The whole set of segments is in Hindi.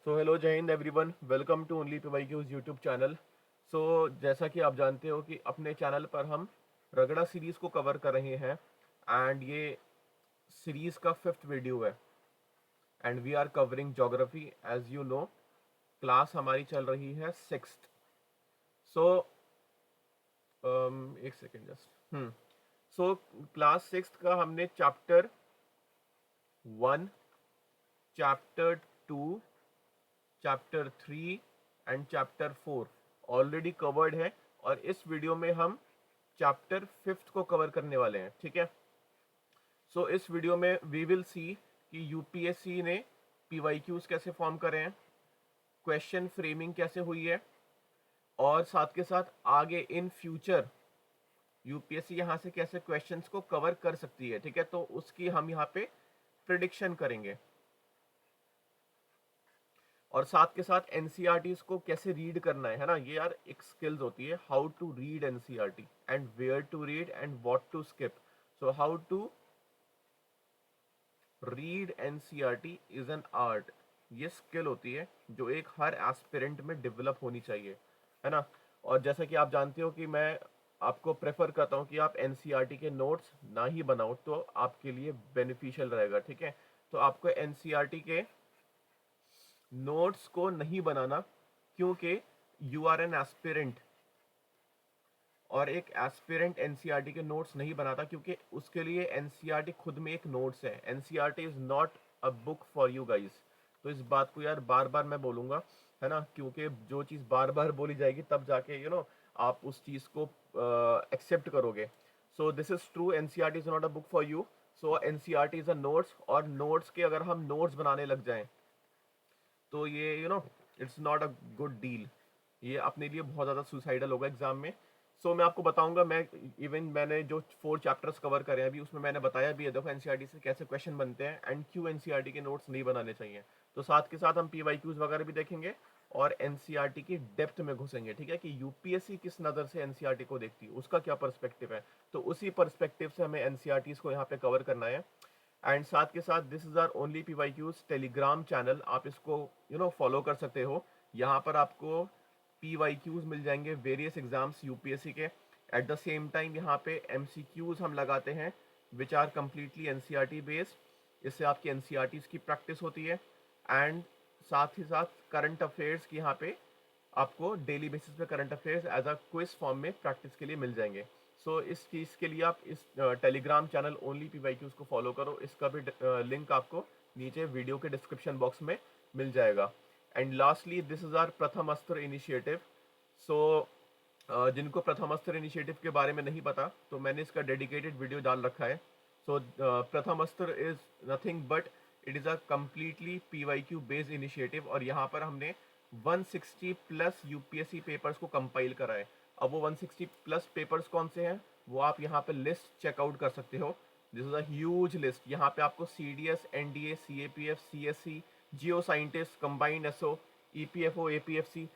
So hello Jai Hind everyone, welcome to only P Y Qs YouTube channel. So जैसा कि आप जानते हो कि अपने चैनल पर हम रगड़ा सीरीज़ को कवर कर रहे हैं एंड ये सीरीज़ का 5th वीडियो है and we are covering geography. As you know, class हमारी चल रही है 6th। सो एक second just. So class 6th का हमने chapter 1, chapter 2, chapter 3 and chapter 4 already covered है और इस वीडियो में हम चैप्टर 5th को कवर करने वाले हैं। ठीक है, सो इस वीडियो में वी विल सी कि यूपीएससी ने पीवाईक्यूज कैसे फॉर्म करे हैं, क्वेश्चन फ्रेमिंग कैसे हुई है और साथ के साथ आगे इन फ्यूचर यूपीएससी यहाँ से कैसे क्वेश्चंस को कवर कर सकती है। ठीक है, तो उसकी हम यहाँ पे प्रिडिक्शन करेंगे और साथ के साथ एनसीईआरटीज को कैसे रीड करना है ना, ये यार एक स्किल्स होती है, how to read NCERT and where to read and what to skip. So how to read NCERT is an art. ये स्किल होती है जो एक हर एस्पिरेंट में डेवलप होनी चाहिए, है ना। और जैसा कि आप जानते हो कि मैं आपको प्रेफर करता हूँ कि आप एनसीईआरटी के नोट्स ना ही बनाओ तो आपके लिए बेनिफिशियल रहेगा। ठीक है, तो आपको एनसीईआरटी के नोट्स को नहीं बनाना, क्योंकि यू आर एन एस्पिरेंट और एक एस्पिरेंट एनसीईआरटी के नोट्स नहीं बनाता, क्योंकि उसके लिए एनसीईआरटी खुद में एक नोट्स है। NCERT is not a book for you guys. तो इस बात को यार बार बार मैं बोलूंगा, है ना, क्योंकि जो चीज़ बार बार बोली जाएगी तब जाके आप उस चीज़ को एक्सेप्ट करोगे। So this is true, NCERT is not a book for you. So NCERT is a notes, और नोट्स के अगर हम नोट्स बनाने लग जाएं तो ये it's not a good deal. ये अपने लिए बहुत ज़्यादा सुसाइडल होगा एग्जाम में। सो मैं आपको बताऊंगा, मैंने जो 4 चैप्टर्स कवर करे हैं अभी, उसमें मैंने बताया भी है, देखो एनसीईआरटी से कैसे क्वेश्चन बनते हैं एंड क्यों एनसीईआरटी के नोट्स नहीं बनाने चाहिए। तो साथ के साथ हम पीवाईक्यूज वगैरह भी देखेंगे और एनसीईआरटी की डेप्थ में घुसेंगे। ठीक है, कि यूपीएससी किस नज़र से एनसीईआरटी को देखती है, उसका क्या पर्सपेक्टिव है, तो उसी पर्सपेक्टिव से हमें एनसीईआरटी को यहाँ पे कवर करना है। एंड साथ के साथ this is our only PYQs Telegram channel, आप इसको फॉलो कर सकते हो। यहाँ पर आपको पीवाईक्यूज मिल जाएंगे वेरियस एग्जाम्स यूपीएससी के। एट द सेम टाइम यहाँ पे एमसीक्यूज हम लगाते हैं which are completely NCERT based. इससे आपकी एनसीईआरटीज की प्रैक्टिस होती है एंड साथ ही साथ करंट अफेयर्स की यहाँ पे आपको डेली बेसिस पे current affairs as a quiz form में प्रैक्टिस के लिए मिल जाएंगे। सो इस चीज़ के लिए आप इस टेलीग्राम चैनल ओनली पीवाईक्यूज को फॉलो करो। इसका भी लिंक आपको नीचे वीडियो के डिस्क्रिप्शन बॉक्स में मिल जाएगा। And lastly this is our Pratham Astra initiative. सो जिनको प्रथम अस्त्र इनिशिएटिव के बारे में नहीं पता, तो मैंने इसका डेडिकेटेड वीडियो डाल रखा है। सो प्रथम अस्त्र is nothing but it is a completely PYQ based initiative, और यहाँ पर हमने 160 प्लस यूपीएससी पेपर्स को कंपाइल करा है। अब वो 160 प्लस पेपर्स कौन से हैं वो आप यहाँ पे लिस्ट चेकआउट कर सकते हो। This is a huge list. यहाँ पे आपको CDS, NDA, CAPF, CSC, geo scientist, combined SO, EPFO, APFC,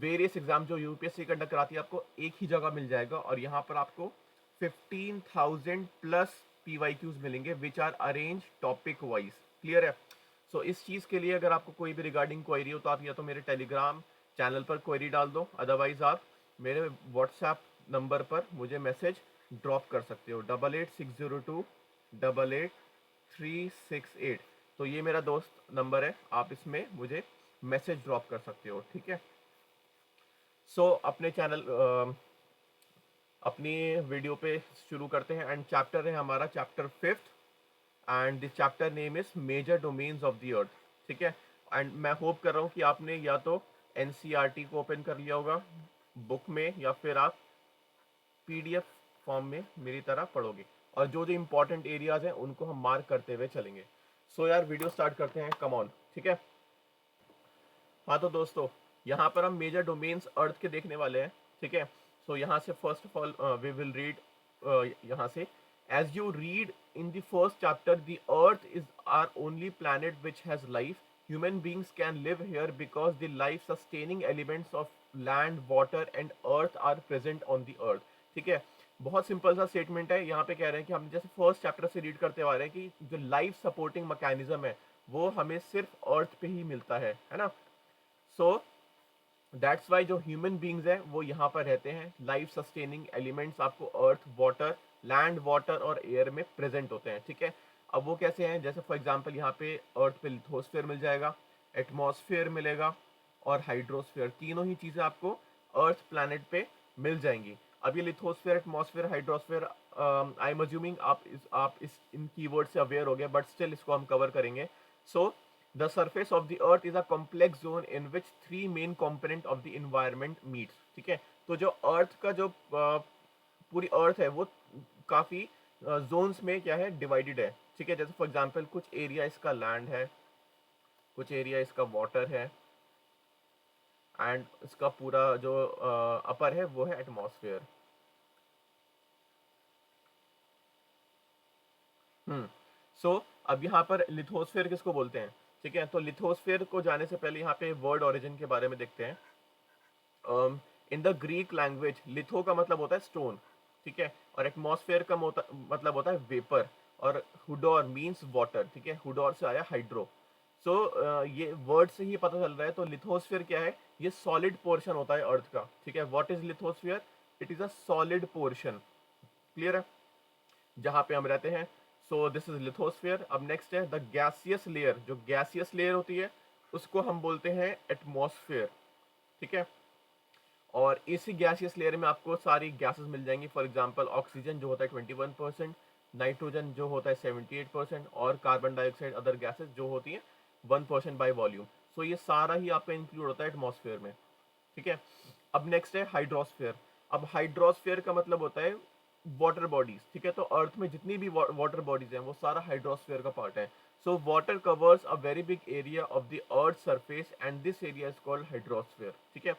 various exam जो यूपीएससी कंडक्ट कराती है आपको एक ही जगह मिल जाएगा। और यहाँ पर आपको 15,000 प्लस पीवाईक्यूज मिलेंगे which are arrange topic wise. Clear है। सो इस चीज़ के लिए अगर आपको कोई भी रिगार्डिंग क्वेरी हो तो आप या तो मेरे टेलीग्राम चैनल पर क्वेरी डाल दो, अदरवाइज आप मेरे व्हाट्सएप नंबर पर मुझे मैसेज ड्रॉप कर सकते हो, 8860288368। तो ये मेरा दोस्त नंबर है, आप इसमें मुझे मैसेज ड्रॉप कर सकते हो। ठीक है, सो अपने चैनल अपनी वीडियो पे शुरू करते हैं एंड चैप्टर है हमारा chapter 5th and this chapter name is major domains of the earth. ठीक है, एंड मैं होप कर रहा हूँ कि आपने या तो एनसीईआरटी को ओपन कर लिया होगा बुक में या फिर आप पीडीएफ फॉर्म में मेरी तरह पढ़ोगे, और जो जो इंपॉर्टेंट एरियाज हैं उनको हम मार्क करते हुए चलेंगे। सो यार वीडियो स्टार्ट करते हैं, कम ऑन। ठीक है, हाँ तो दोस्तों यहाँ पर हम मेजर डोमेन्स अर्थ के देखने वाले हैं। ठीक है, सो यहाँ से first of all we will read यहाँ से, as you read in the first chapter, the earth is our only planet which has life. Human beings can live here because the life sustaining elements of land, water and earth are present on the earth. ठीक है, बहुत सिंपल सा स्टेटमेंट है। यहाँ पे कह रहे हैं कि हम जैसे फर्स्ट चैप्टर से रीड करते आ रहे हैं कि जो लाइफ सपोर्टिंग मैकेनिज्म है वो हमें सिर्फ अर्थ पे ही मिलता है ना। सो दैट्स वाई जो ह्यूमन बींग्स हैं वो यहाँ पर रहते हैं। लाइफ सस्टेनिंग एलिमेंट्स आपको अर्थ, वाटर, लैंड, वाटर और एयर में प्रेजेंट होते हैं, ठीक है। अब वो कैसे हैं, जैसे फॉर एग्जांपल यहाँ पे अर्थ पे लिथोस्फेयर मिल जाएगा, एटमॉस्फेयर मिलेगा और हाइड्रोस्फेयर, तीनों ही चीज़ें आपको अर्थ प्लैनेट पे मिल जाएंगी। अब ये lithosphere, atmosphere, hydrosphere, I am assuming आप इस इन कीवर्ड से अवेयर हो गए, बट स्टिल इसको हम कवर करेंगे। सो the surface of the earth is a complex zone in which three main component of the environment meets, ठीक है। तो जो अर्थ का जो पूरी अर्थ है वो काफी जोन्स में क्या है, डिवाइडेड है, ठीक है। जैसे फॉर एग्जांपल कुछ एरिया इसका लैंड है, कुछ एरिया इसका वाटर है, एंड इसका पूरा जो अपर है वो है एटमॉस्फेयर। सो अब यहाँ पर लिथोस्फेयर किसको बोलते हैं, ठीक है। तो लिथोस्फेयर को जाने से पहले यहाँ पे वर्ड ओरिजिन के बारे में देखते हैं। In the Greek language litho का मतलब होता है स्टोन, ठीक है, और एटमॉस्फेयर का मतलब होता है वेपर, और हुडोर मीन्स वाटर, ठीक है, हुडोर से आया हाइड्रो। सो ये वर्ड से ही पता चल रहा है। तो लिथोस्फेयर क्या है, ये सॉलिड पोर्शन होता है अर्थ का, ठीक है। What is lithosphere, it is a solid portion, clear है, जहाँ पे हम रहते हैं। So this is lithosphere. अब नेक्स्ट है द गैसियस लेयर, जो गैसियस लेयर होती है उसको हम बोलते हैं एटमॉस्फेयर, ठीक है। और इसी गैसियस लेयर में आपको सारी गैसेस मिल जाएंगी। फॉर एग्जांपल ऑक्सीजन जो होता है 21%, नाइट्रोजन जो होता है 78%, और कार्बन डाइऑक्साइड अदर गैसेस जो होती हैं 1% बाय वॉल्यूम। सो ये सारा ही आपका इंक्लूड होता है एटमॉस्फेयर में, ठीक है। अब नेक्स्ट है हाइड्रोस्फेयर। अब हाइड्रोस्फेयर का मतलब होता है वाटर बॉडीज, ठीक है। तो अर्थ में जितनी भी वाटर बॉडीज हैं वो सारा हाइड्रोस्फेयर का पार्ट है। So water covers a very big area of the earth surface and this area is called hydrosphere, ठीक है।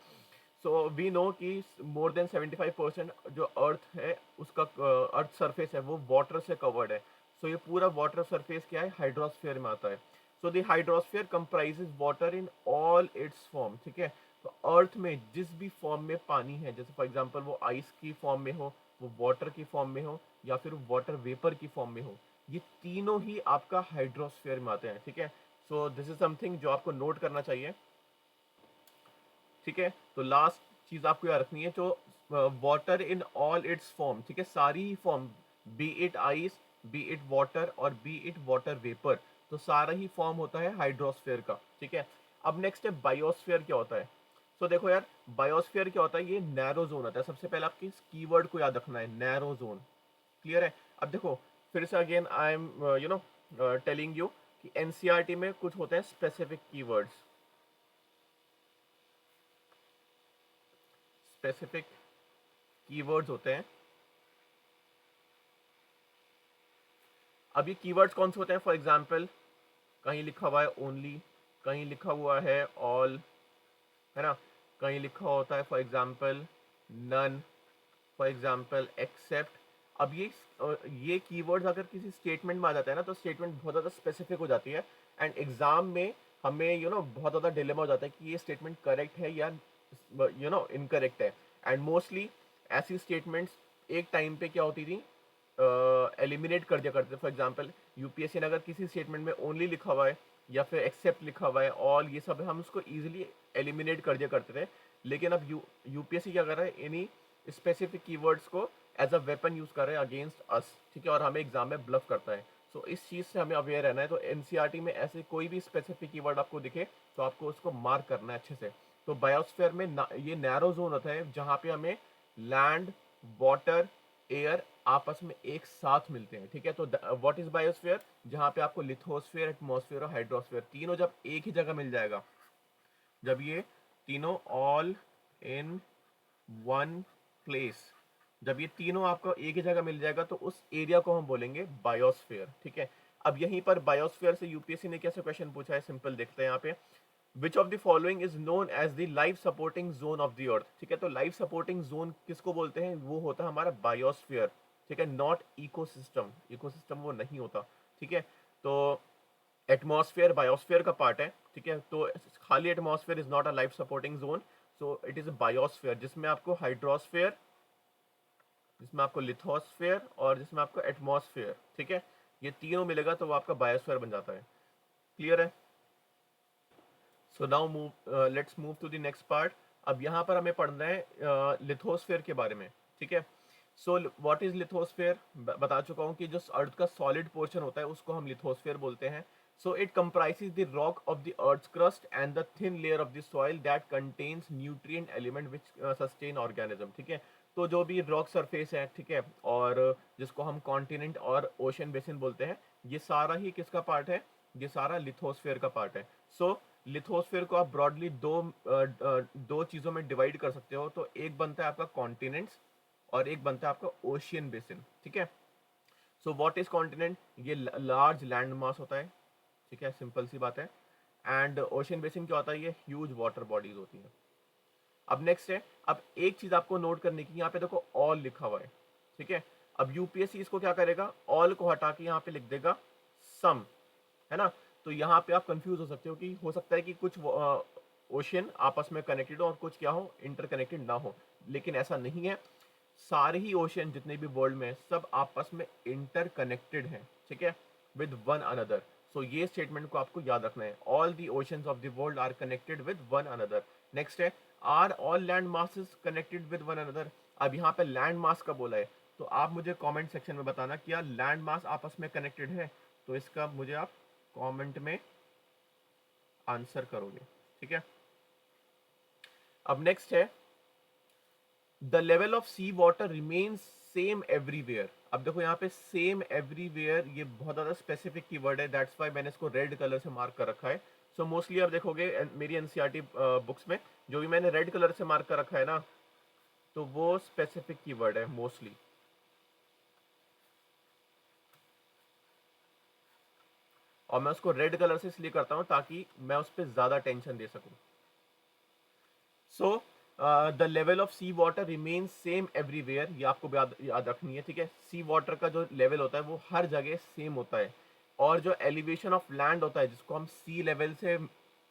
सो वी नो कि मोर देन 75% जो अर्थ है उसका अर्थ सरफेस है वो वाटर से कवर्ड है। सो ये पूरा वाटर सरफेस क्या है, हाइड्रोस्फेयर में आता है। So the hydrosphere comprises water in all its form, ठीक है। तो अर्थ में जिस भी फॉर्म में पानी है, जैसे फॉर एग्जांपल वो आइस की फॉर्म में हो, वो वाटर की फॉर्म में हो, या फिर वाटर वेपर की फॉर्म में हो, ये तीनों ही आपका हाइड्रोस्फेयर में आते हैं, ठीक है। सो दिस इज समथिंग जो आपको नोट करना चाहिए, ठीक है। तो लास्ट चीज आपको याद रखनी है, जो water in all its form, ठीक है, सारी ही form, be it ice, be it water और बी इट वाटर वेपर, तो सारा ही फॉर्म होता है हाइड्रोस्फेयर का, ठीक है। अब नेक्स्ट है बायोस्फेयर क्या होता है। तो देखो यार, बायोस्फेयर क्या होता है, ये नैरो जोन होता है। सबसे पहले आपके इस कीवर्ड को याद रखना है, नैरो जोन, क्लियर है। अब देखो फिर से again I am telling you कि एनसीईआरटी में कुछ होते हैं स्पेसिफिक कीवर्ड्स, स्पेसिफिक कीवर्ड्स होते हैं। अब ये कीवर्ड्स कौन से होते हैं, फॉर एग्जांपल कहीं लिखा हुआ है ओनली, कहीं लिखा हुआ है ऑल, है ना, कहीं लिखा होता है for example none, for example except. अब ये कीवर्ड्स अगर किसी स्टेटमेंट में आ जाता है ना, तो स्टेटमेंट बहुत ज़्यादा स्पेसिफिक हो जाती है, एंड एग्जाम में हमें बहुत ज़्यादा डिलेमा हो जाता है कि ये स्टेटमेंट करेक्ट है या इनकरेक्ट है। एंड मोस्टली ऐसी स्टेटमेंट्स एक टाइम पे क्या होती थी, एलिमिनेट कर दिया करते थे। फॉर एग्जांपल यूपीएससी ने अगर किसी स्टेटमेंट में ओनली लिखा हुआ है या फिर एक्सेप्ट लिखा हुआ है, ऑल, ये सब हम उसको इजीली एलिमिनेट कर दिया करते थे। लेकिन अब यूपीएससी क्या कर रहा है, इन्हीं स्पेसिफिक कीवर्ड्स को एज अ वेपन यूज कर रहे हैं अगेंस्ट अस, ठीक है, और हमें एग्जाम में ब्लफ करता है। सो इस चीज़ से हमें अवेयर रहना है। तो एनसीईआरटी में ऐसे कोई भी स्पेसिफिक कीवर्ड आपको दिखे तो आपको उसको मार्क करना है अच्छे से। तो बायोस्फीयर में ये नैरो जोन होता है जहाँ पे हमें लैंड, वाटर, एयर आपस में एक साथ मिलते हैं, ठीक है। तो व्हाट इज बायोस्फीयर, जहाँ पे आपको लिथोस्फीयर, एटमॉस्फेयर और हाइड्रोस्फीयर तीनों जब एक ही जगह मिल जाएगा, जब ये तीनों ऑल इन वन प्लेस, जब ये तीनों आपको एक ही जगह मिल जाएगा तो उस एरिया को हम बोलेंगे बायोस्फीयर, ठीक है। अब यहीं पर बायोस्फीयर से यूपीएससी ने कैसे क्वेश्चन पूछा है, सिंपल देखते हैं यहाँ पे। Which of the following is known as the life supporting zone of the earth, ठीक है। तो लाइफ सपोर्टिंग जोन किसको बोलते हैं, वो होता है हमारा बायोस्फीयर, ठीक है, नॉट इकोसिस्टम, इकोसिस्टम वो नहीं होता, ठीक है। तो एटमॉस्फेयर बायोस्फीयर का पार्ट है, ठीक है। तो खाली atmosphere is not a life supporting zone, so it is biosphere, जिसमें आपको हाइड्रोस्फेयर, जिसमें आपको लिथोस्फेयर और जिसमें आपको एटमॉस्फेयर, ठीक है, ये तीनों मिलेगा तो वो आपका बायोस्फीयर बन जाता है। क्लियर है? So now move let's move to the next part. अब यहाँ पर हमें पढ़ना है लिथोस्फेयर के बारे में, ठीक है। सो व्हाट इज लिथोस्फेयर, बता चुका हूँ कि जो अर्थ का सॉलिड पोर्शन होता है उसको हम लिथोस्फेयर बोलते हैं। So it comprises the rock of the earth crust and the thin layer of the soil that contains nutrient element which sustain organism, ठीक है। तो जो भी रॉक सरफेस है, ठीक है, और जिसको हम कॉन्टिनेंट और ओशन बेसिन बोलते हैं, ये सारा ही किसका पार्ट है, ये सारा लिथोस्फेयर का पार्ट है। सो लिथोस्फेयर को आप ब्रॉडली दो चीज़ों में डिवाइड कर सकते हो। तो एक बनता है आपका कॉन्टिनेंट्स और एक बनता है आपका ओशियन बेसिन, ठीक है। सो व्हाट इज कॉन्टिनेंट, ये लार्ज लैंड मास होता है, ठीक है, सिंपल सी बात है। एंड ओशियन बेसिन क्या होता है, ये ह्यूज वाटर बॉडीज होती हैं। अब नेक्स्ट है, अब एक चीज आपको नोट करने की, यहाँ पे देखो ऑल लिखा हुआ है, ठीक है। अब यूपीएससी इसको क्या करेगा, ऑल को हटा के यहाँ पे लिख देगा सम, है ना। तो यहाँ पे आप कंफ्यूज हो सकते हो कि हो सकता है कि कुछ ओशियन आपस में कनेक्टेड हो और कुछ क्या हो, इंटरकनेक्टेड ना हो, लेकिन ऐसा नहीं है। सारे ही ओशियन जितने भी वर्ल्ड में सब आपस में इंटरकनेक्टेड हैं, ठीक है, विद वन अनदर। सो ये स्टेटमेंट को आपको याद रखना है, all the oceans of the world are connected with one another. Next है, are all land masses connected with one another. अब यहाँ पे लैंड मास का बोला है, तो आप मुझे कमेंट सेक्शन में बताना क्या लैंड मास आपस में कनेक्टेड है। तो इसका मुझे आप कमेंट में आंसर करोगे, ठीक है। अब नेक्स्ट है, the level of sea water remains same everywhere. अब देखो यहाँ पे सेम एवरीवेयर, ये बहुत ज़्यादा स्पेसिफिक की वर्ड है, दैट्स वाई मैंने इसको रेड कलर से मार्क कर रखा है। सो मोस्टली आप देखोगे मेरी एनसीईआरटी बुक्स में जो भी मैंने रेड कलर से मार्क कर रखा है ना, तो वो स्पेसिफिक की वर्ड है मोस्टली। और मैं उसको रेड कलर से इसलिए करता हूँ ताकि मैं उस पर ज़्यादा टेंशन दे सकूँ। So the level of sea water remains same everywhere, ये आपको याद रखनी है, ठीक है। सी वाटर का जो लेवल होता है वो हर जगह सेम होता है। और जो एलिवेशन ऑफ लैंड होता है, जिसको हम सी लेवल से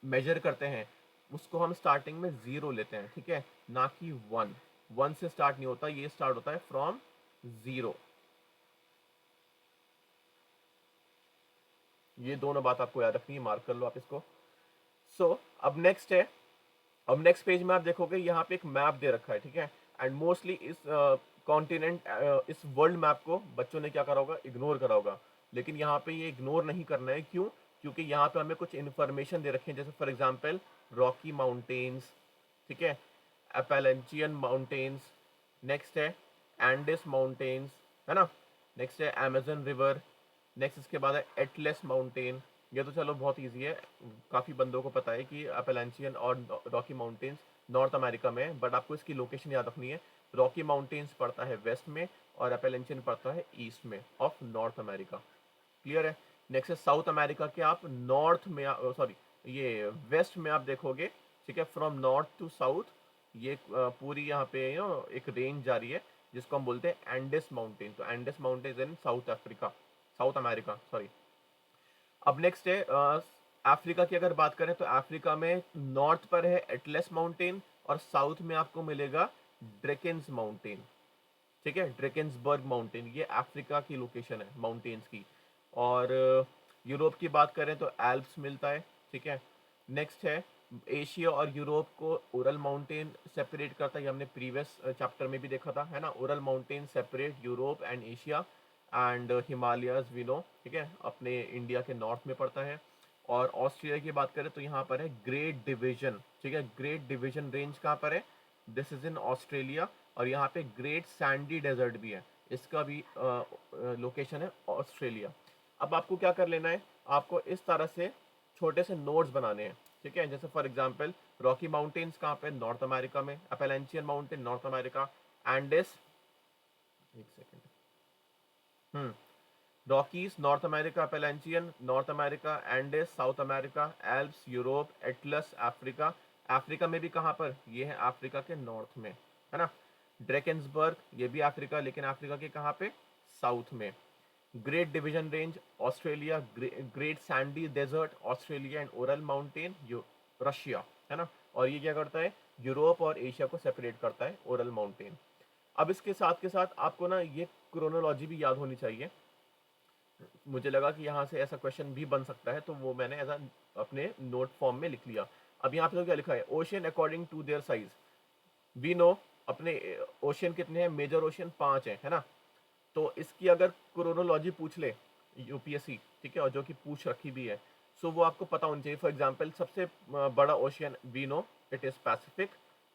मेजर करते हैं, उसको हम स्टार्टिंग में 0 लेते हैं, ठीक है, ना कि 1। 1 से स्टार्ट नहीं होता, ये स्टार्ट होता है फ्रॉम 0। ये दोनों बात आपको याद रखनी है, मार्क कर लो आप इसको। सो अब नेक्स्ट है, अब नेक्स्ट पेज में आप देखोगे यहाँ पे एक मैप दे रखा है, ठीक है। एंड मोस्टली इस कॉन्टिनेंट इस वर्ल्ड मैप को बच्चों ने क्या करा होगा, इग्नोर करा होगा। लेकिन यहाँ पे ये इग्नोर नहीं करना है, क्यों, क्योंकि यहाँ पे हमें कुछ इन्फॉर्मेशन दे रखे हैं, जैसे फॉर एग्जांपल रॉकी माउंटेन्स, ठीक है, अपैलेंचियन माउंटेन्स, नेक्स्ट है एंडिस माउंटेन्स, है ना, नेक्स्ट है अमेजन रिवर, नेक्स्ट इसके बाद है एटलस माउंटेन। ये तो चलो बहुत इजी है, काफ़ी बंदों को पता है कि अपैलेंचियन और रॉकी माउंटेन्स नॉर्थ अमेरिका में है, बट आपको इसकी लोकेशन याद रखनी है। रॉकी माउंटेन्स पड़ता है वेस्ट में और अपैलेंचियन पड़ता है ईस्ट में ऑफ नॉर्थ अमेरिका। क्लियर है? नेक्स्ट है साउथ अमेरिका के आप नॉर्थ में, सॉरी, ये वेस्ट में आप देखोगे, ठीक है, फ्रॉम नॉर्थ टू साउथ, ये पूरी यहाँ पे एक रेंज जा रही है जिसको हम बोलते हैं एंडेस माउंटेन। तो Andes mountain in south Africa, south America, sorry. अब नेक्स्ट है अफ्रीका की अगर बात करें तो अफ्रीका में नॉर्थ पर है एटलस माउंटेन और साउथ में आपको मिलेगा ड्रेकेंस माउंटेन, ठीक है, ड्रेकेंसबर्ग माउंटेन, ये अफ्रीका की लोकेशन है माउंटेन्स की। और यूरोप की बात करें तो एल्प्स मिलता है, ठीक है। नेक्स्ट है एशिया और यूरोप को ओरल माउंटेन सेपरेट करता है, ये हमने प्रीवियस चैप्टर में भी देखा था, है ना। Ural mountain separate Europe and Asia and Himalayas we know, ठीक है, अपने इंडिया के नॉर्थ में पड़ता है। और ऑस्ट्रेलिया की बात करें तो यहाँ पर है ग्रेट डिवीजन, ठीक है, ग्रेट डिवीजन रेंज कहाँ पर है, दिस इज इन ऑस्ट्रेलिया। और यहाँ पे ग्रेट सैंडी डेजर्ट भी है, इसका भी लोकेशन है ऑस्ट्रेलिया। अब आपको क्या कर लेना है, आपको इस तरह से छोटे से नोट्स बनाने हैं, ठीक है। जैसे फॉर एग्जांपल रॉकी माउंटेन्स कहाँ पे, नॉर्थ अमेरिका में, Appalachian mountain North America, Andes, एक second, Rockies North America, Appalachian North America, Andes South America, Alps Europe, Atlas Africa. Africa में भी कहाँ पर, ये है अफ्रीका के नॉर्थ में, है ना। ड्रेकेंसबर्ग, ये भी अफ्रीका, लेकिन अफ्रीका के कहाँ पे, साउथ में। Great division range Australia, great sandy desert Australia and Ural mountain Russia, है ना। और ये क्या करता है, यूरोप और एशिया को सेपरेट करता है, ओरल माउंटेन। अब इसके साथ के साथ आपको ना ये क्रोनोलॉजी भी याद होनी चाहिए। मुझे लगा कि यहाँ से ऐसा क्वेश्चन भी बन सकता है, तो वो मैंने ऐसा अपने नोट फॉर्म में लिख लिया। अब यहाँ पे तो क्या लिखा है, ocean according to their size. We know अपने ओशियन कितने हैं, मेजर ओशियन 5 है ना। तो इसकी अगर क्रोनोलॉजी पूछ ले यूपीएससी, ठीक है, और जो कि पूछ रखी भी है, सो वो आपको पता होना चाहिए। फॉर एग्जांपल सबसे बड़ा ocean we know it is Pacific,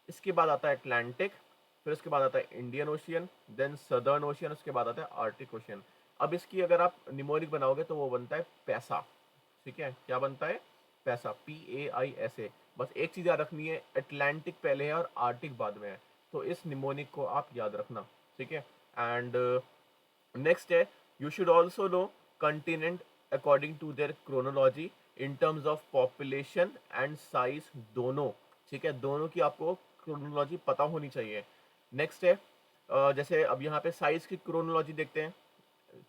इसके बाद आता है अटलांटिक, फिर उसके बाद आता है Indian ocean, then southern ocean, उसके बाद आता है आर्टिक ओशियन। अब इसकी अगर आप निमोनिक बनाओगे तो वो बनता है पैसा, ठीक है, क्या बनता है, पैसा, PAISA। बस एक चीज़ याद रखनी है, अटलांटिक पहले है और आर्टिक बाद में है, तो इस निमोनिक को आप याद रखना, ठीक है। एंड नेक्स्ट है, you should also know continent according to their chronology in terms of population and size दोनों, ठीक है, दोनों की आपको क्रोनोलॉजी पता होनी चाहिए। नेक्स्ट है जैसे अब यहाँ पे साइज की क्रोनोलॉजी देखते हैं,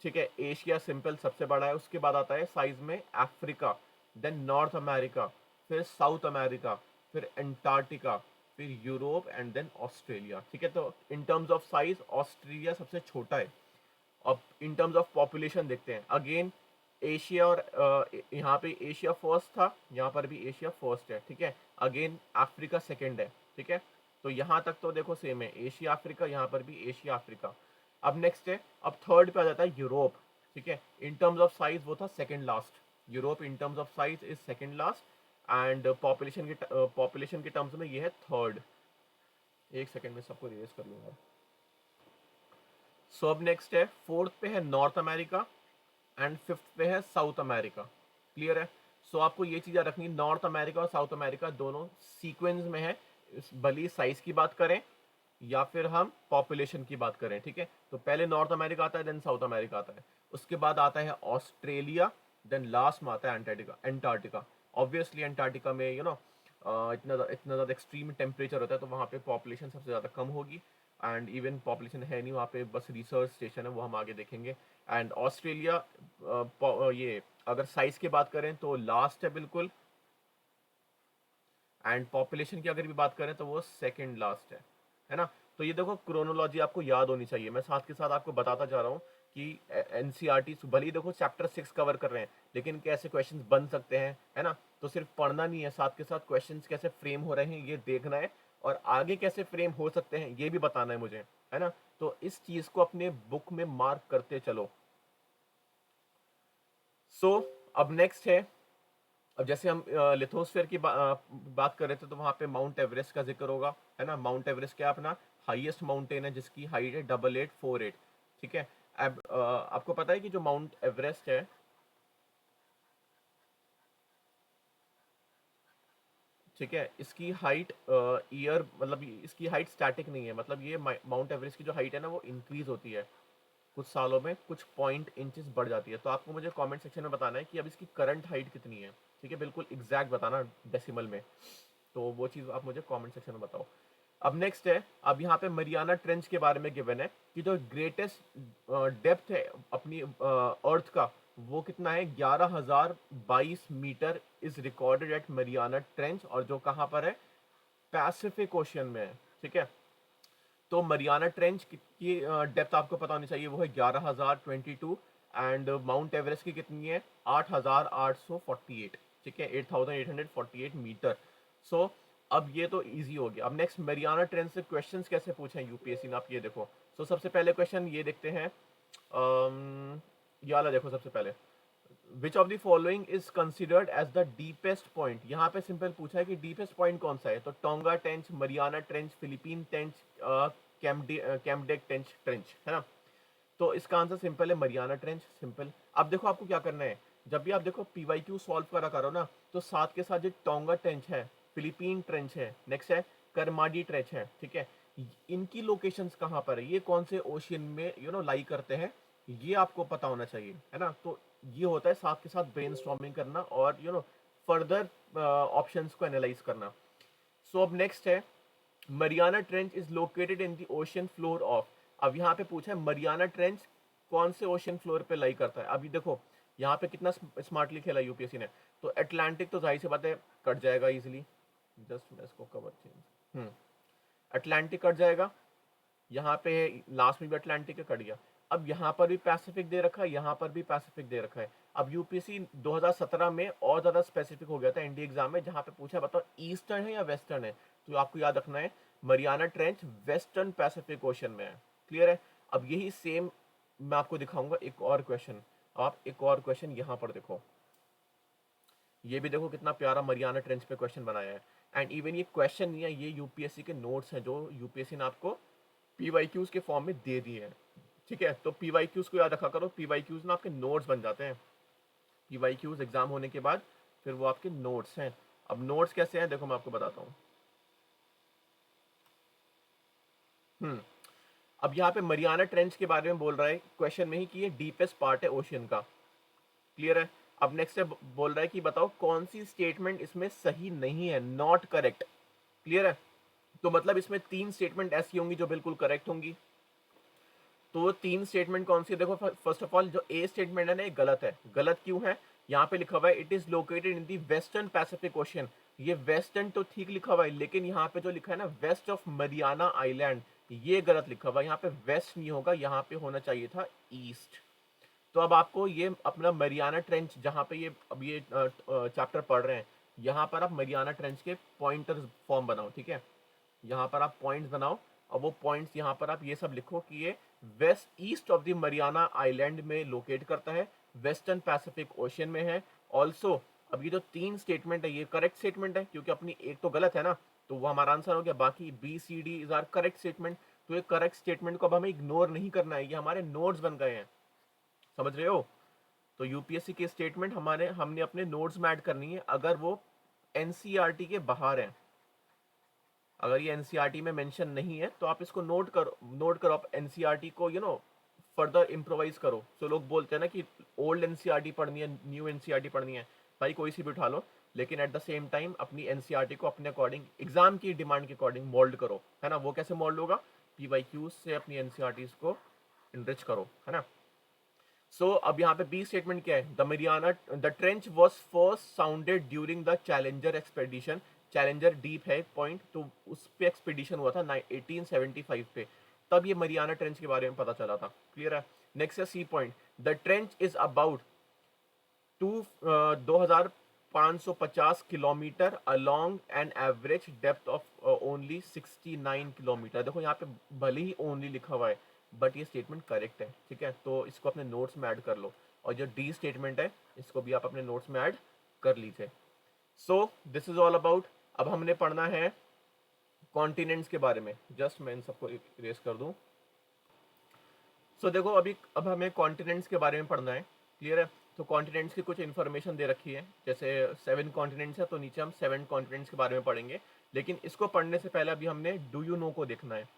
ठीक है, एशिया सिंपल सबसे बड़ा है, उसके बाद आता है साइज में अफ्रीका, देन नॉर्थ अमेरिका, फिर साउथ अमेरिका, फिर अंटार्कटिका, फिर यूरोप एंड देन ऑस्ट्रेलिया, ठीक है। तो इन टर्म्स ऑफ साइज ऑस्ट्रेलिया सबसे छोटा है। अब इन टर्म्स ऑफ पॉपुलेशन देखते हैं, अगेन एशिया और यहाँ पे एशिया फर्स्ट था, यहाँ पर भी एशिया फर्स्ट है, ठीक है। अगेन अफ्रीका सेकंड है, ठीक है। तो यहाँ तक तो देखो सेम है, एशिया अफ्रीका, यहाँ पर भी एशिया अफ्रीका। अब नेक्स्ट है, अब थर्ड पे आ जाता है यूरोप, ठीक है। इन टर्म्स ऑफ साइज वो था second last, Europe in terms of size is second last, and population के टर्म्स में ये है थर्ड। एक सेकंड में सबको रिवाइज कर लूंगा। सो अब नेक्स्ट है, फोर्थ पे है नॉर्थ अमेरिका एंड फिफ्थ पे है साउथ अमेरिका, क्लियर है। सो आपको ये चीज़ याद रखनी, नॉर्थ अमेरिका और साउथ अमेरिका दोनों सीक्वेंस में है, भली साइज की बात करें या फिर हम पॉपुलेशन की बात करें, ठीक है। तो पहले नॉर्थ अमेरिका आता है, देन साउथ अमेरिका आता है, उसके बाद आता है ऑस्ट्रेलिया, देन लास्ट में आता है अंटार्कटिका। अंटार्कटिका ऑब्वियसली, अंटार्कटिका में इतना ज़्यादा एक्सट्रीम टेम्परेचर होता है, तो वहाँ पे पॉपुलेशन सबसे ज़्यादा कम होगी, एंड इवन पॉपुलेशन है नहीं वहाँ पे, बस रिसर्च स्टेशन है, वो हम आगे देखेंगे। एंड ऑस्ट्रेलिया ये अगर साइज की बात करें तो लास्ट है बिल्कुल, एंड पॉपुलेशन की अगर भी बात करें तो वो सेकंड लास्ट है ना। तो ये देखो क्रोनोलॉजी आपको याद होनी चाहिए, मैं साथ के साथ आपको बताता जा रहा हूँ कि एनसीईआरटी भले ही देखो चैप्टर 6 कवर कर रहे हैं, लेकिन कैसे क्वेश्चंस बन सकते हैं, है ना। तो सिर्फ पढ़ना नहीं है, साथ के साथ क्वेश्चंस कैसे फ्रेम हो रहे हैं ये देखना है, और आगे कैसे फ्रेम हो सकते हैं ये भी बताना है मुझे, है ना। तो इस चीज को अपने बुक में मार्क करते चलो। सो अब नेक्स्ट है, अब जैसे हम लिथोस्फीयर की बात कर रहे थे, तो वहाँ पे माउंट एवरेस्ट का जिक्र होगा, है ना। माउंट एवरेस्ट क्या अपना हाईएस्ट माउंटेन है, जिसकी हाइट है 8848, ठीक है। अब आपको पता है कि जो माउंट एवरेस्ट है, ठीक है, इसकी हाइट ईयर मतलब इसकी हाइट स्टैटिक नहीं है, मतलब ये माउंट एवरेस्ट की जो हाइट है ना वो इंक्रीज होती है कुछ सालों में, कुछ पॉइंट इंचेस बढ़ जाती है। तो आपको मुझे कमेंट सेक्शन में बताना है कि अब इसकी करंट हाइट कितनी है, ठीक है, बिल्कुल एग्जैक्ट बताना डेसिमल में। तो वो चीज़ आप मुझे कमेंट सेक्शन में बताओ। अब नेक्स्ट है, अब यहाँ पे मरियाना ट्रेंच के बारे में गिवन है कि जो ग्रेटेस्ट डेप्थ है अपनी अर्थ का, वो कितना है, 11,022 metre is recorded at Mariana trench, और जो कहाँ पर है, पैसिफिक ओशियन में है, ठीक है। तो मरियाना ट्रेंच की डेप्थ आपको पता होनी चाहिए, वो है 11,022, एंड माउंट एवरेस्ट की कितनी है, 8,848, ठीक है, 8,848 मीटर। सो अब ये तो इजी हो गया। अब नेक्स्ट मरियाना ट्रेंच से क्वेश्चंस कैसे पूछे हैं यूपीएससी ने, आप ये देखो। सो सबसे पहले क्वेश्चन ये देखते हैं, ये वाला देखो सबसे पहले, which of the following is considered as the deepest point. यहाँ पे सिंपल पूछा है कि डीपेस्ट पॉइंट कौन सा है, तो Tonga trench, Mariana trench, Philippine trench, Kermadec trench trench, है ना। तो इसका आंसर सिंपल है, मरियाना ट्रेंच, सिंपल। अब देखो आपको क्या करना है, जब भी आप देखो पीवाईक्यू सॉल्व करा करो ना, तो साथ के साथ जो टोंगा ट्रेंच है, फिलीपीन ट्रेंच है, नेक्स्ट है करमाडी ट्रेंच है, ठीक है, इनकी लोकेशंस कहाँ पर है, ये कौन से ओशियन में लाई करते हैं, ये आपको पता होना चाहिए, है ना। तो ये होता है साथ के साथ ब्रेनस्टॉर्मिंग करना और फर्दर ऑप्शंस को एनालाइज करना। सो अब नेक्स्ट है, Mariana trench is located in the ocean floor of. अब यहाँ पे पूछा है मरियाना ट्रेंच कौन से ओशन फ्लोर पे लाई करता है। अभी देखो यहाँ पे कितना स्मार्टली खेला यूपीएससी ने, तो अटलांटिक तो जाहिर सी बात है कट जाएगा इजिली, जस्ट मैं इसको कवर चेंज, अटलांटिक कट जाएगा, यहाँ पे लास्ट में भी अटलांटिक कट गया। अब यहाँ पर भी पैसिफिक दे रखा है, यहाँ पर भी पैसिफिक दे रखा है। अब यूपीएससी 2017 में और ज्यादा स्पेसिफिक हो गया था इंडिया एग्जाम में, जहाँ पे पूछा बताओ ईस्टर्न है या वेस्टर्न है, तो आपको याद रखना है Mariana trench western Pacific ocean में है। क्लियर है। अब यही सेम मैं आपको दिखाऊंगा एक और क्वेश्चन। आप एक और क्वेश्चन यहाँ पर देखो, ये भी देखो कितना प्यारा मरियाना ट्रेंच पे क्वेश्चन बनाया है। एंड इवन ये क्वेश्चन नहीं है, ये यूपीएससी के नोट्स हैं जो यूपीएससी ने आपको पीवाईक्यूज के फॉर्म में दे दिए हैं। ठीक है, तो पीवाईक्यूज को याद रखा करो, पीवाईक्यूज ना आपके नोट्स बन जाते हैं। पीवाईक्यूज एग्जाम होने के बाद फिर वो आपके नोट्स हैं। अब नोट्स कैसे हैं देखो मैं आपको बताता हूँ। अब यहाँ पे मरियाना ट्रेंच के बारे में बोल रहा है क्वेश्चन में ही कि ये डीपेस्ट पार्ट है ओशियन का। क्लियर है। अब नेक्स्ट है बोल रहा है कि बताओ कौन सी स्टेटमेंट इसमें सही नहीं है, नॉट करेक्ट। क्लियर है। तो मतलब इसमें 3 स्टेटमेंट ऐसी होंगी जो बिल्कुल करेक्ट होंगी। तो वो 3 स्टेटमेंट कौन सी है देखो। फर्स्ट ऑफ ऑल जो ए स्टेटमेंट है ना, ये गलत है। गलत क्यों है? यहाँ पे लिखा हुआ है it is located in the western Pacific ocean. ये वेस्टर्न तो ठीक लिखा हुआ है, लेकिन यहाँ पे जो लिखा है ना वेस्ट ऑफ मरियाना आइलैंड, ये गलत लिखा हुआ है। यहाँ पे वेस्ट नहीं होगा, यहाँ पे होना चाहिए था ईस्ट। तो अब आपको ये अपना मरियाना ट्रेंच, जहाँ पे ये अब ये चैप्टर पढ़ रहे हैं, यहाँ पर आप मरियाना ट्रेंच के पॉइंटर फॉर्म बनाओ। ठीक है, यहाँ पर आप पॉइंट्स बनाओ और वो पॉइंट्स यहाँ पर आप ये सब लिखो कि ये west east of the Mariana island में लोकेट करता है, वेस्टर्न पैसिफिक ओशन में है। ऑल्सो अब ये जो 3 स्टेटमेंट है ये करेक्ट स्टेटमेंट है, क्योंकि अपनी एक तो गलत है ना, तो वो हमारा आंसर हो गया। बाकी B C D is our correct statement. तो ये करेक्ट स्टेटमेंट को अब हमें इग्नोर नहीं करना है, ये हमारे नोट्स बन गए हैं। समझ रहे हो? तो यूपीएससी के स्टेटमेंट हमारे हमने अपने नोट्स में ऐड करनी है अगर वो एनसीईआरटी के बाहर है। अगर ये एनसीईआरटी में मेंशन नहीं है तो आप इसको नोट करो आप एनसीईआरटी को फर्दर इम्प्रोवाइज करो। तो लोग बोलते हैं ना कि ओल्ड एनसीईआरटी पढ़नी है, न्यू एनसीईआरटी पढ़नी है, भाई कोई सी भी उठा लो, लेकिन एट द सेम टाइम अपनी एनसीईआरटी को अपने अकॉर्डिंग एग्जाम की डिमांड के अकॉर्डिंग मोल्ड करो, है ना। वो कैसे मोल्ड होगा? पीवाईक्यूज से अपनी एनसीईआरटी को इनरिच करो, है ना। सो अब यहाँ पे बी स्टेटमेंट क्या है? The trench was first sounded during the challenger expedition. Challenger deep है पॉइंट, तो उस पे एक्सपेडिशन हुआ था 1875 पे, तब ये मरियाना ट्रेंच के बारे में पता चला था। क्लियर है। नेक्स्ट है C point, the trench is about 2550 kilometre along an average depth of only 69 kilometre. देखो यहाँ पे भले ही ओनली लिखा हुआ है, बट ये स्टेटमेंट करेक्ट है। ठीक है, तो इसको अपने नोट्स में ऐड कर लो, और जो डी स्टेटमेंट है इसको भी आप अपने नोट्स में ऐड कर लीजिए। So this is all about. अब हमने पढ़ना है कॉन्टिनेंट्स के बारे में। जस्ट मैं इन सबको इरेज कर दूं। सो देखो अब हमें कॉन्टिनेंट्स के बारे में पढ़ना है। क्लियर है। तो कॉन्टिनेंट्स की कुछ इन्फॉर्मेशन दे रखी है, जैसे 7 कॉन्टिनेंट्स है, तो नीचे हम 7 कॉन्टिनेंट्स के बारे में पढ़ेंगे। लेकिन इसको पढ़ने से पहले अभी हमने डू यू नो को देखना है।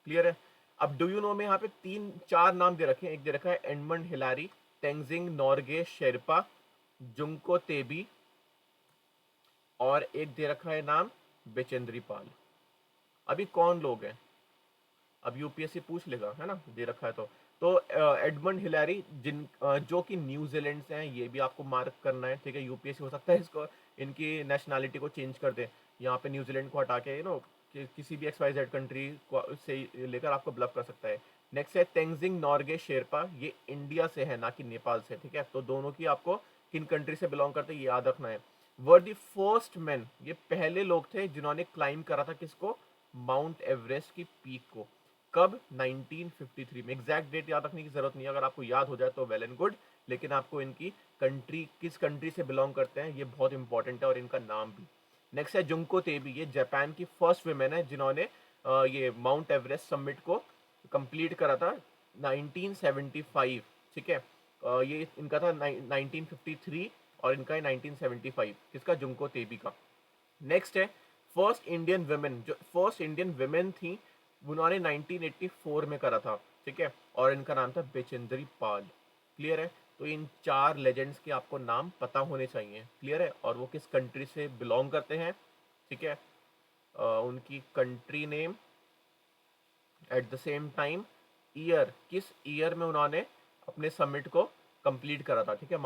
क्लियर है। अब डू यू नो में यहाँ पे 3-4 नाम दे रखे हैं। एक दे रखा है एडमंड हिलारी, तेंजिंग नोर्गे शेरपा, जुंको तेबी, और एक दे रखा है नाम बेचेंद्री पाल। अभी कौन लोग हैं? अब यूपीएससी पूछ लेगा, है ना, दे रखा है तो एडमंड हिलारी जो कि न्यूजीलैंड से हैं, ये भी आपको मार्क करना है। ठीक है, यूपीएससी हो सकता है इसको इनकी नेशनैलिटी को चेंज कर दे, यहाँ पे न्यूजीलैंड को हटा के किसी भी XYZ कंट्री से लेकर आपको ब्लफ कर सकता है। नेक्स्ट है तेंजिंग नोर्गे शेरपा, ये इंडिया से है ना कि नेपाल से। ठीक है, तो दोनों की आपको किन कंट्री से बिलोंग करते हैं ये याद रखना है। वर दी फर्स्ट मैन, ये पहले लोग थे जिन्होंने क्लाइम करा था किसको? माउंट एवरेस्ट की पीक को। कब? 1953 में। एग्जैक्ट डेट याद रखने की जरूरत नहीं है, अगर आपको याद हो जाए तो वेल एंड गुड, लेकिन आपको इनकी कंट्री, किस कंट्री से बिलोंग करते हैं, ये बहुत इंपॉर्टेंट है, और इनका नाम भी। नेक्स्ट है जुंको तेबी, ये जापान की फर्स्ट वुमेन है जिन्होंने ये माउंट एवरेस्ट समिट को कंप्लीट करा था 1975। ठीक है, ये इनका था 1953 और इनका है 1975। किसका? जुंको तेबी का। नेक्स्ट है फर्स्ट इंडियन वुमेन, जो फर्स्ट इंडियन वुमेन थी उन्होंने 1984 में करा था। ठीक है, और इनका नाम था बेचेंद्री पाल। क्लियर है। तो इन 4 लेजेंड्स के आपको नाम पता होने चाहिए। क्लियर है, और वो किस कंट्री से बिलोंग करते हैं। ठीक है, उनकी country name, eight the same time year, किस ईयर में उन्होंने अपने समिट को कंप्लीट करा था। ठीक है।